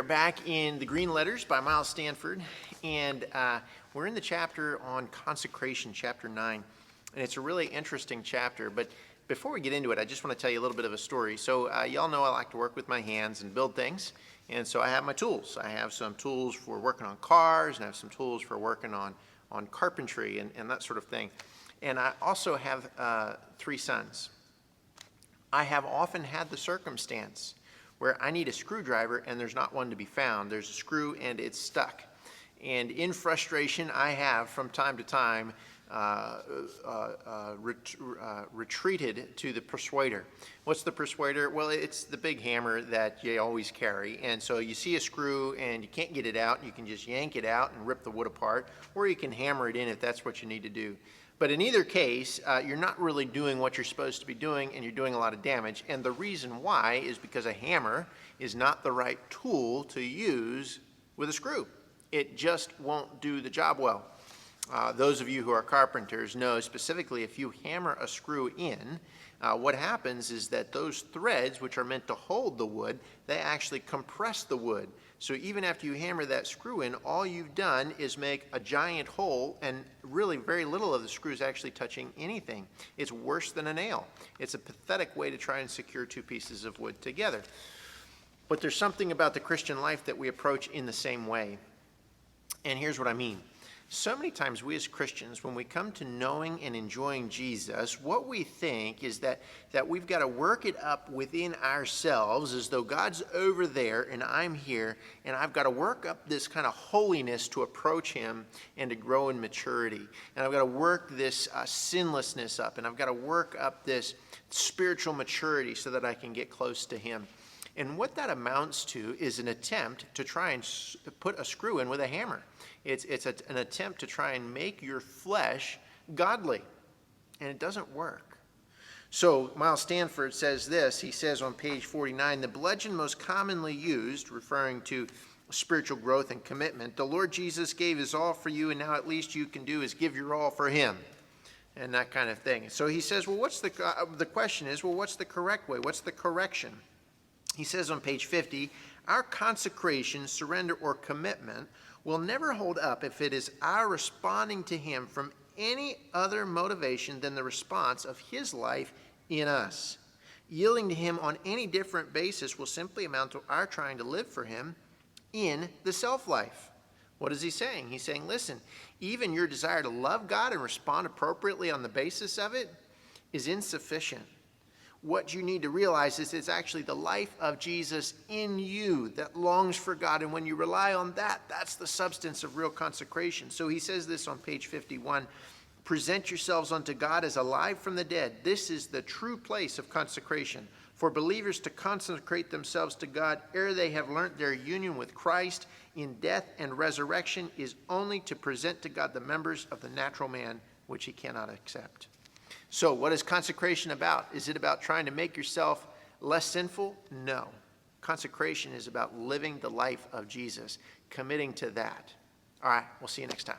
back in The Green Letters by Miles Stanford, and we're in the chapter on consecration, chapter 9, and it's a really interesting chapter. But before we get into it, I just want to tell you a little bit of a story. So y'all know I like to work with my hands and build things, and so I have my tools. I have some tools for working on cars, and I have some tools for working on carpentry and that sort of thing. And I also have 3 sons. I have often had the circumstance where I need a screwdriver and there's not one to be found. There's a screw and it's stuck. And in frustration, I have from time to time retreated to the persuader. What's the persuader? Well, it's the big hammer that you always carry. And so you see a screw and you can't get it out, you can just yank it out and rip the wood apart, or you can hammer it in if that's what you need to do. But in either case, you're not really doing what you're supposed to be doing, and you're doing a lot of damage. And the reason why is because a hammer is not the right tool to use with a screw. It just won't do the job well. Those of you who are carpenters know specifically if you hammer a screw in, what happens is that those threads, which are meant to hold the wood, they actually compress the wood. So even after you hammer that screw in, all you've done is make a giant hole, and really very little of the screw is actually touching anything. It's worse than a nail. It's a pathetic way to try and secure 2 pieces of wood together. But there's something about the Christian life that we approach in the same way. And here's what I mean. So many times we as Christians, when we come to knowing and enjoying Jesus, what we think is that we've got to work it up within ourselves as though God's over there and I'm here, and I've got to work up this kind of holiness to approach him and to grow in maturity. And I've got to work this sinlessness up, and I've got to work up this spiritual maturity so that I can get close to him. And what that amounts to is an attempt to try and put a screw in with a hammer. It's an attempt to try and make your flesh godly, and it doesn't work. So Miles Stanford says this. He says on page 49, the bludgeon most commonly used, referring to spiritual growth and commitment, the Lord Jesus gave his all for you, and now at least you can do is give your all for him, and that kind of thing. So he says, well, what's the question is, well, what's the correct way? What's the correction? He says on page 50, our consecration, surrender, or commitment will never hold up if it is our responding to him from any other motivation than the response of his life in us. Yielding to him on any different basis will simply amount to our trying to live for him in the self-life. What is he saying? He's saying, listen, even your desire to love God and respond appropriately on the basis of it is insufficient. What you need to realize is it's actually the life of Jesus in you that longs for God. And when you rely on that, that's the substance of real consecration. So he says this on page 51, present yourselves unto God as alive from the dead. This is the true place of consecration. For believers to consecrate themselves to God ere they have learnt their union with Christ in death and resurrection is only to present to God the members of the natural man which he cannot accept. So what is consecration about? Is it about trying to make yourself less sinful? No. Consecration is about living the life of Jesus, committing to that. All right, we'll see you next time.